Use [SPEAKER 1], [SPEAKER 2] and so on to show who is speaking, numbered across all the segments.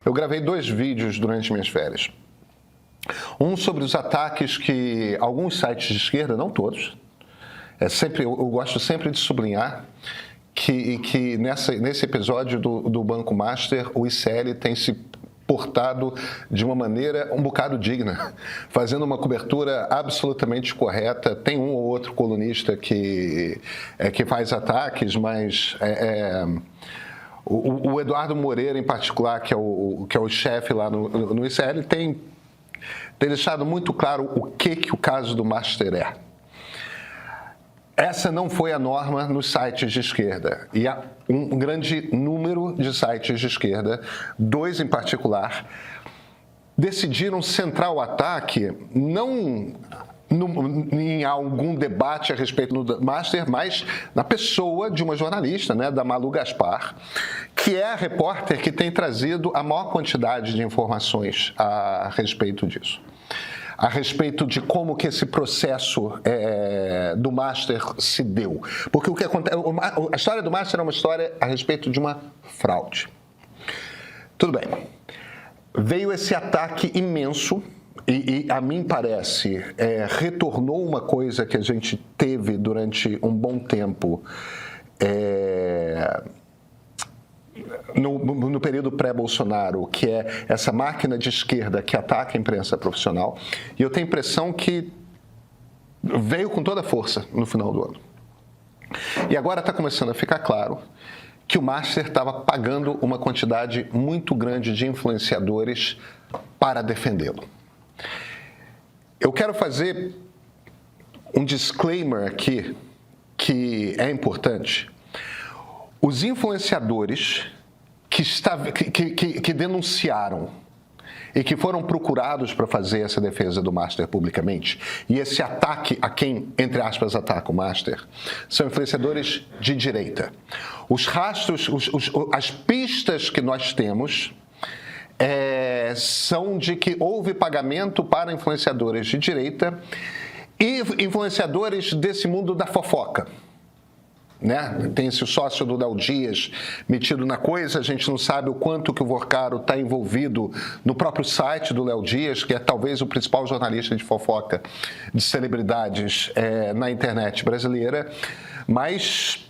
[SPEAKER 1] Eu gravei 2 vídeos durante minhas férias. Um sobre os ataques que alguns sites de esquerda, não todos, eu gosto sempre de sublinhar que nesse episódio do Banco Master, o ICL tem se portado de uma maneira um bocado digna, fazendo uma cobertura absolutamente correta. Tem um ou outro colunista que faz ataques, mas o Eduardo Moreira, em particular, que é o chefe lá no ICL, tem deixado muito claro o que o caso do Master é. Essa não foi a norma nos sites de esquerda. E há um grande número de sites de esquerda, 2 em particular, decidiram centrar o ataque não em algum debate a respeito do Master, mas na pessoa de uma jornalista, da Malu Gaspar, que é a repórter que tem trazido a maior quantidade de informações a respeito disso. A respeito de como que esse processo do Master se deu. Porque o que acontece, a história do Master é uma história a respeito de uma fraude. Tudo bem. Veio esse ataque imenso e a mim parece, retornou uma coisa que a gente teve durante um bom tempo no período pré-Bolsonaro, que é essa máquina de esquerda que ataca a imprensa profissional, e eu tenho a impressão que veio com toda a força no final do ano. E agora está começando a ficar claro que o Master estava pagando uma quantidade muito grande de influenciadores para defendê-lo. Eu quero fazer um disclaimer aqui que é importante. Os influenciadores que denunciaram e que foram procurados para fazer essa defesa do Master publicamente, e esse ataque a quem, entre aspas, ataca o Master, são influenciadores de direita. Os rastros, as pistas que nós temos são de que houve pagamento para influenciadores de direita e influenciadores desse mundo da fofoca. Tem esse sócio do Léo Dias metido na coisa, a gente não sabe o quanto que o Vorcaro está envolvido no próprio site do Léo Dias, que é talvez o principal jornalista de fofoca de celebridades na internet brasileira, mas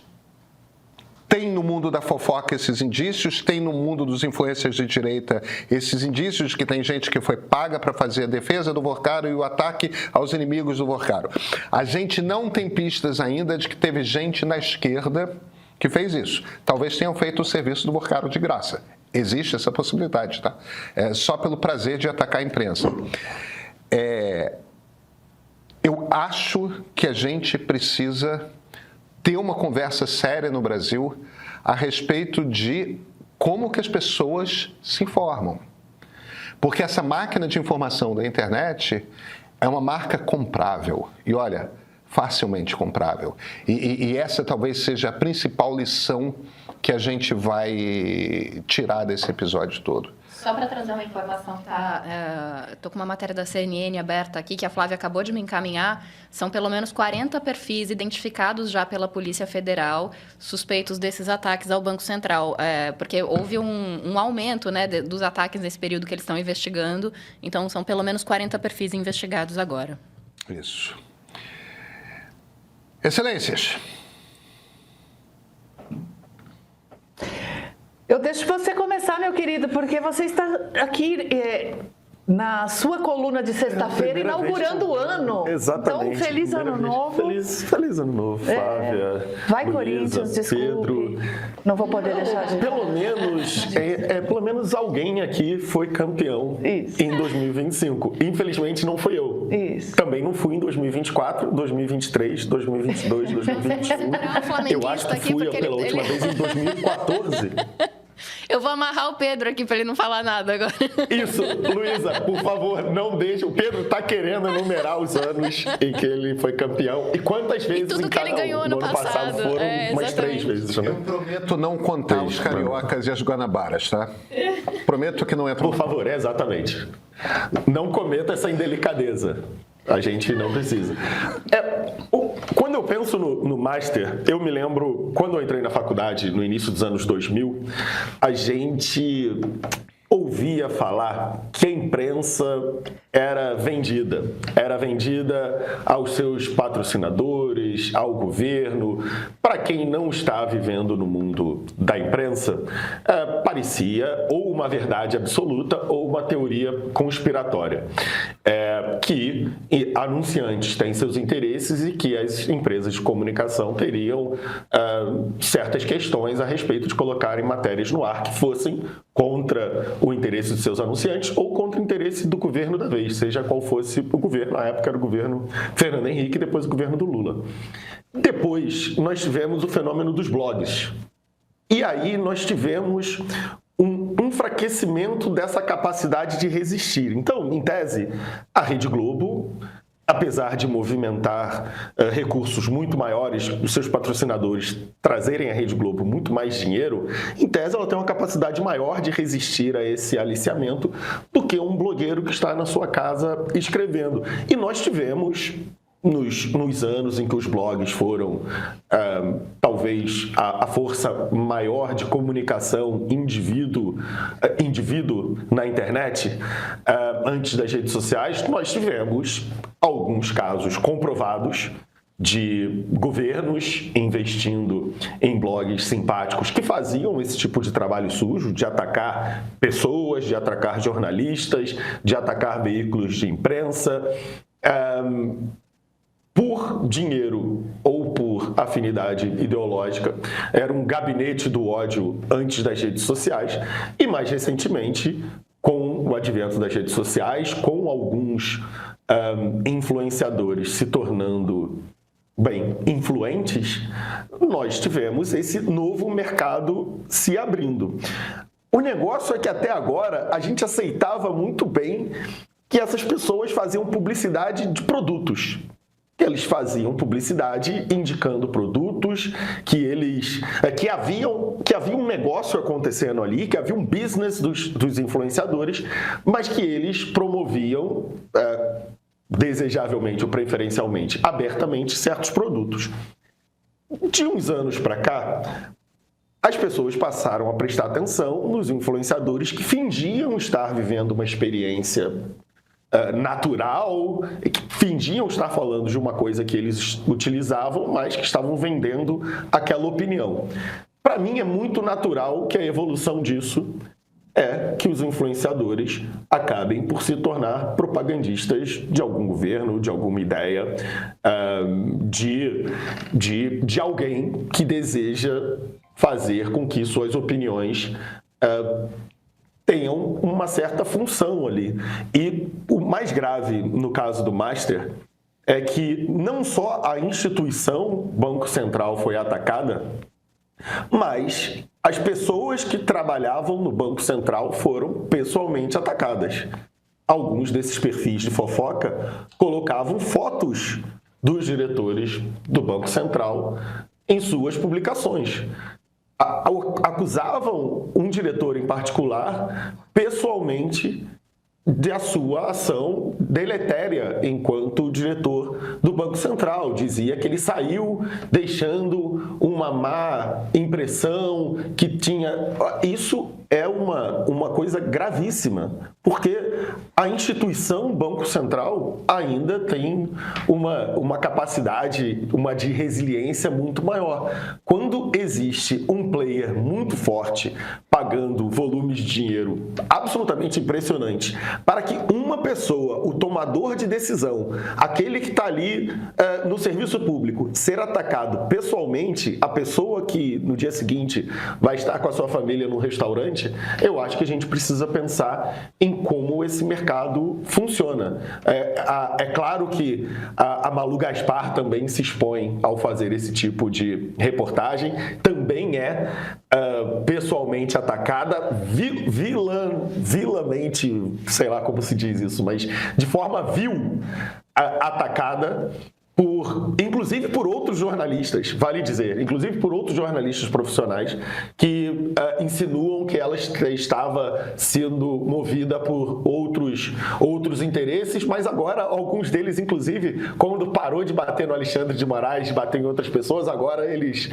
[SPEAKER 1] tem no mundo da fofoca esses indícios, tem no mundo dos influencers de direita esses indícios de que tem gente que foi paga para fazer a defesa do Vorcaro e o ataque aos inimigos do Vorcaro. A gente não tem pistas ainda de que teve gente na esquerda que fez isso. Talvez tenham feito o serviço do Vorcaro de graça. Existe essa possibilidade, tá? Só pelo prazer de atacar a imprensa. Eu acho que a gente precisa ter uma conversa séria no Brasil a respeito de como que as pessoas se informam. Porque essa máquina de informação da internet é uma marca comprável. E olha, facilmente comprável. E essa talvez seja a principal lição que a gente vai tirar desse episódio todo.
[SPEAKER 2] Só para trazer uma informação, tá? Estou com uma matéria da CNN aberta aqui, que a Flávia acabou de me encaminhar. São pelo menos 40 perfis identificados já pela Polícia Federal, suspeitos desses ataques ao Banco Central. Porque houve um aumento, dos ataques nesse período que eles estão investigando. Então, são pelo menos 40 perfis investigados agora.
[SPEAKER 1] Isso. Excelências.
[SPEAKER 3] Eu deixo você começar, meu querido, porque você está aqui na sua coluna de sexta-feira, inaugurando o ano.
[SPEAKER 4] Exatamente.
[SPEAKER 3] Então, feliz ano novo.
[SPEAKER 4] Feliz ano novo, Flávia.
[SPEAKER 3] Vai,
[SPEAKER 4] Luísa,
[SPEAKER 3] Corinthians, desculpe.
[SPEAKER 4] Pedro.
[SPEAKER 3] Não vou poder deixar de...
[SPEAKER 4] Pelo menos alguém aqui foi campeão em 2025. Infelizmente, não fui eu.
[SPEAKER 3] Isso.
[SPEAKER 4] Também não fui em 2024, 2023, 2022, 2021. Eu acho que fui pela última vez em 2014.
[SPEAKER 2] Eu vou amarrar o Pedro aqui para ele não falar nada agora.
[SPEAKER 4] Isso, Luísa, por favor, não deixe. O Pedro está querendo enumerar os anos em que ele foi campeão. E quantas vezes
[SPEAKER 2] tudo que ele ganhou no
[SPEAKER 4] passado foram umas 3 vezes, né?
[SPEAKER 1] Eu prometo não contar os cariocas e as guanabaras, tá? Prometo que não entra.
[SPEAKER 4] Por favor, exatamente. Não cometa essa indelicadeza. A gente não precisa. Quando eu penso no Master, eu me lembro, quando eu entrei na faculdade, no início dos anos 2000, a gente ouvia falar que a imprensa era vendida aos seus patrocinadores, ao governo. Para quem não está vivendo no mundo da imprensa, parecia ou uma verdade absoluta ou uma teoria conspiratória, que anunciantes têm seus interesses e que as empresas de comunicação teriam certas questões a respeito de colocarem matérias no ar que fossem contra o interesse dos seus anunciantes ou contra o interesse do governo da vez, seja qual fosse o governo. Na época era o governo Fernando Henrique e depois o governo do Lula. Depois nós tivemos o fenômeno dos blogs. E aí nós tivemos um enfraquecimento dessa capacidade de resistir. Então, em tese, a Rede Globo, apesar de movimentar recursos muito maiores, os seus patrocinadores trazerem à Rede Globo muito mais dinheiro, em tese ela tem uma capacidade maior de resistir a esse aliciamento do que um blogueiro que está na sua casa escrevendo. E nós tivemos, nos anos em que os blogs foram talvez a força maior de comunicação indivíduo na internet, antes das redes sociais, nós tivemos alguns casos comprovados de governos investindo em blogs simpáticos que faziam esse tipo de trabalho sujo, de atacar pessoas, de atacar jornalistas, de atacar veículos de imprensa, por dinheiro ou por afinidade ideológica. Era um gabinete do ódio antes das redes sociais e, mais recentemente, com o advento das redes sociais, com alguns influenciadores se tornando influentes, nós tivemos esse novo mercado se abrindo. O negócio é que até agora a gente aceitava muito bem que essas pessoas faziam publicidade de produtos. Eles faziam publicidade indicando produtos, que havia um negócio acontecendo ali, que havia um business dos influenciadores, mas que eles promoviam desejavelmente ou preferencialmente, abertamente, certos produtos. De uns anos para cá, as pessoas passaram a prestar atenção nos influenciadores que fingiam estar vivendo uma experiência natural, que fingiam estar falando de uma coisa que eles utilizavam, mas que estavam vendendo aquela opinião. Para mim, é muito natural que a evolução disso é que os influenciadores acabem por se tornar propagandistas de algum governo, de alguma ideia, de alguém que deseja fazer com que suas opiniões tenham uma certa função ali. E o mais grave no caso do Master é que não só a instituição Banco Central foi atacada, mas as pessoas que trabalhavam no Banco Central foram pessoalmente atacadas. Alguns desses perfis de fofoca colocavam fotos dos diretores do Banco Central em suas publicações. Acusavam um diretor em particular pessoalmente da sua ação deletéria enquanto diretor do Banco Central. Dizia que ele saiu deixando uma má impressão, que tinha... Isso é uma coisa gravíssima, porque a instituição Banco Central ainda tem uma capacidade, de resiliência muito maior. Quando existe um player muito forte pagando volumes de dinheiro absolutamente impressionantes para que uma pessoa, o tomador de decisão, aquele que está ali no serviço público, ser atacado pessoalmente, a pessoa que no dia seguinte vai estar com a sua família num restaurante, eu acho que a gente precisa pensar em como esse mercado funciona. É claro que a Malu Gaspar também se expõe ao fazer esse tipo de reportagem, também é pessoalmente atacada, vilamente, sei lá como se diz isso, mas de forma vil, atacada, inclusive por outros jornalistas, vale dizer, inclusive por outros jornalistas profissionais que insinuam que ela estava sendo movida por outros interesses, mas agora alguns deles, inclusive, quando parou de bater no Alexandre de Moraes, de bater em outras pessoas, agora eles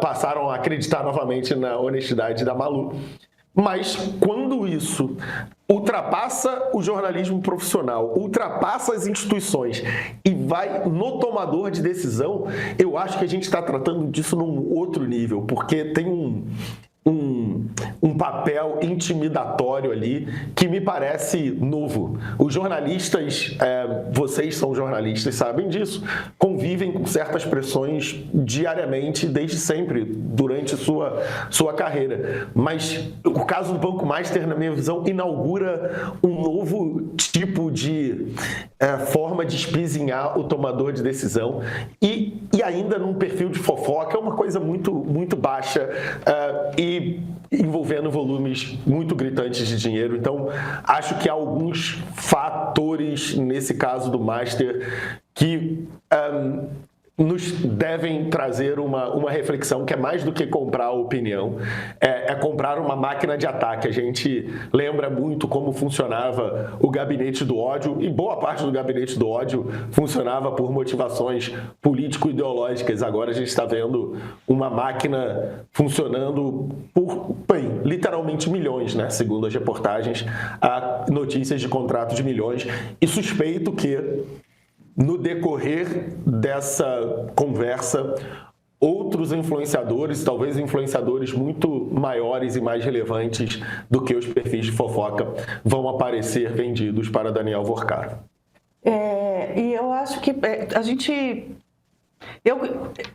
[SPEAKER 4] passaram a acreditar novamente na honestidade da Malu. Mas quando isso ultrapassa o jornalismo profissional, ultrapassa as instituições e vai no tomador de decisão, eu acho que a gente está tratando disso num outro nível, porque tem um papel intimidatório ali que me parece novo. Os jornalistas, vocês são jornalistas, sabem disso, convivem com certas pressões diariamente, desde sempre, durante sua carreira. Mas o caso do Banco Master, na minha visão, inaugura um novo tipo de forma de espizinhar o tomador de decisão e ainda num perfil de fofoca, é uma coisa muito, muito baixa e envolvendo volumes muito gritantes de dinheiro. Então, acho que há alguns fatores nesse caso do Master que nos devem trazer uma reflexão que é mais do que comprar a opinião, é comprar uma máquina de ataque. A gente lembra muito como funcionava o gabinete do ódio, e boa parte do gabinete do ódio funcionava por motivações político-ideológicas. Agora a gente está vendo uma máquina funcionando por, bem, literalmente milhões, né? Segundo as reportagens, há notícias de contratos de milhões, e suspeito que no decorrer dessa conversa, outros influenciadores, talvez influenciadores muito maiores e mais relevantes do que os perfis de fofoca, vão aparecer vendidos para Daniel Vorcaro.
[SPEAKER 3] E eu acho que eu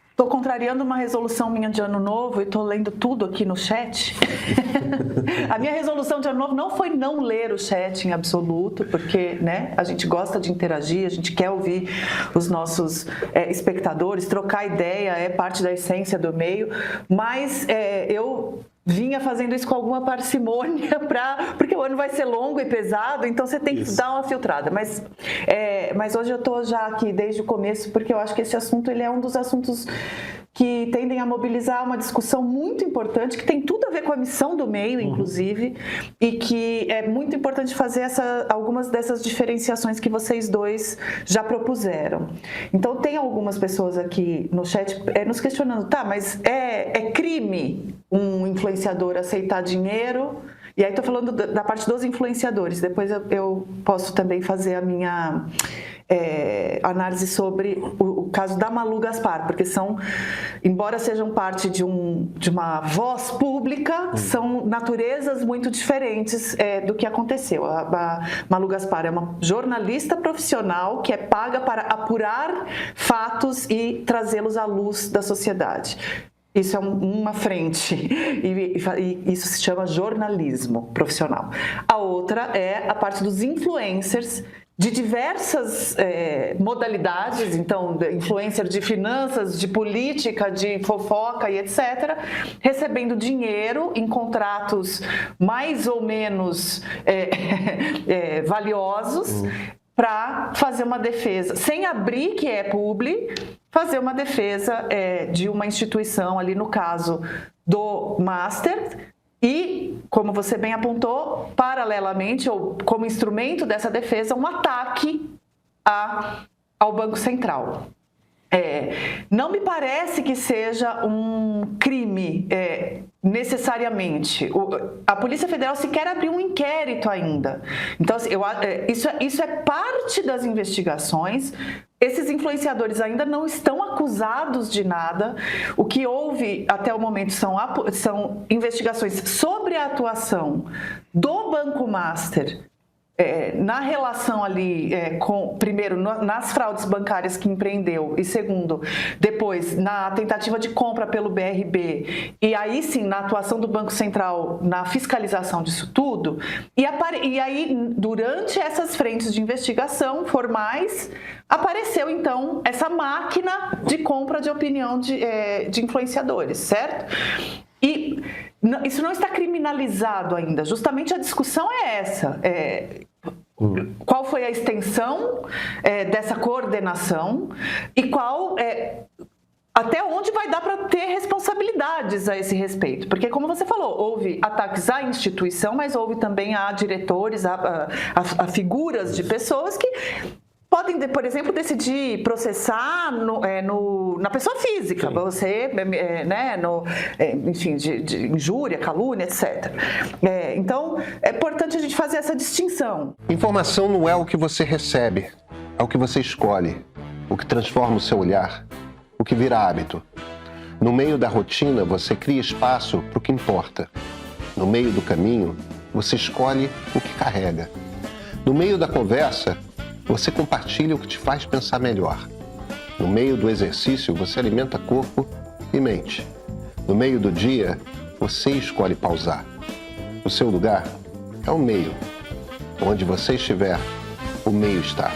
[SPEAKER 3] estou contrariando uma resolução minha de ano novo e estou lendo tudo aqui no chat. A minha resolução de ano novo não foi não ler o chat em absoluto, porque, né, a gente gosta de interagir, a gente quer ouvir os nossos espectadores, trocar ideia é parte da essência do meio, mas eu vinha fazendo isso com alguma parcimônia, porque o ano vai ser longo e pesado, então você tem que dar uma filtrada. Mas hoje eu estou já aqui desde o começo, porque eu acho que esse assunto ele é um dos assuntos que tendem a mobilizar uma discussão muito importante, que tem tudo a ver com a missão do meio, inclusive, e que é muito importante fazer algumas dessas diferenciações que vocês dois já propuseram. Então, tem algumas pessoas aqui no chat nos questionando, tá, mas é crime um influenciador aceitar dinheiro? E aí estou falando da parte dos influenciadores, depois eu posso também fazer a minha análise sobre o caso da Malu Gaspar, porque embora sejam parte de uma voz pública, são naturezas muito diferentes do que aconteceu. A Malu Gaspar é uma jornalista profissional que é paga para apurar fatos e trazê-los à luz da sociedade. Isso é uma frente, e isso se chama jornalismo profissional. A outra é a parte dos influencers de diversas modalidades, então, influencer de finanças, de política, de fofoca e etc., recebendo dinheiro em contratos mais ou menos valiosos para fazer uma defesa, sem abrir que é publi, fazer uma defesa de uma instituição, ali no caso do Master, e, como você bem apontou, paralelamente, ou como instrumento dessa defesa, um ataque ao Banco Central. Não me parece que seja um crime necessariamente. A Polícia Federal sequer abriu um inquérito ainda. Então, assim, isso é parte das investigações. Esses influenciadores ainda não estão acusados de nada. O que houve até o momento são investigações sobre a atuação do Banco Master na relação ali, primeiro, nas fraudes bancárias que empreendeu, e segundo, depois, na tentativa de compra pelo BRB, e aí sim, na atuação do Banco Central na fiscalização disso tudo, e aí, durante essas frentes de investigação formais, apareceu, então, essa máquina de compra de opinião de influenciadores, certo? E isso não está criminalizado ainda, justamente a discussão é essa. Qual foi a extensão dessa coordenação e até onde vai dar para ter responsabilidades a esse respeito? Porque, como você falou, houve ataques à instituição, mas houve também a diretores, a figuras de pessoas que podem, por exemplo, decidir processar na pessoa física, você, né, enfim, de injúria, calúnia, etc. Então, é importante a gente fazer essa distinção.
[SPEAKER 1] Informação não é o que você recebe, é o que você escolhe, o que transforma o seu olhar, o que vira hábito. No meio da rotina, você cria espaço para o que importa. No meio do caminho, você escolhe o que carrega. No meio da conversa, você compartilha o que te faz pensar melhor. No meio do exercício, você alimenta corpo e mente. No meio do dia, você escolhe pausar. O seu lugar é o meio. Onde você estiver, o meio está.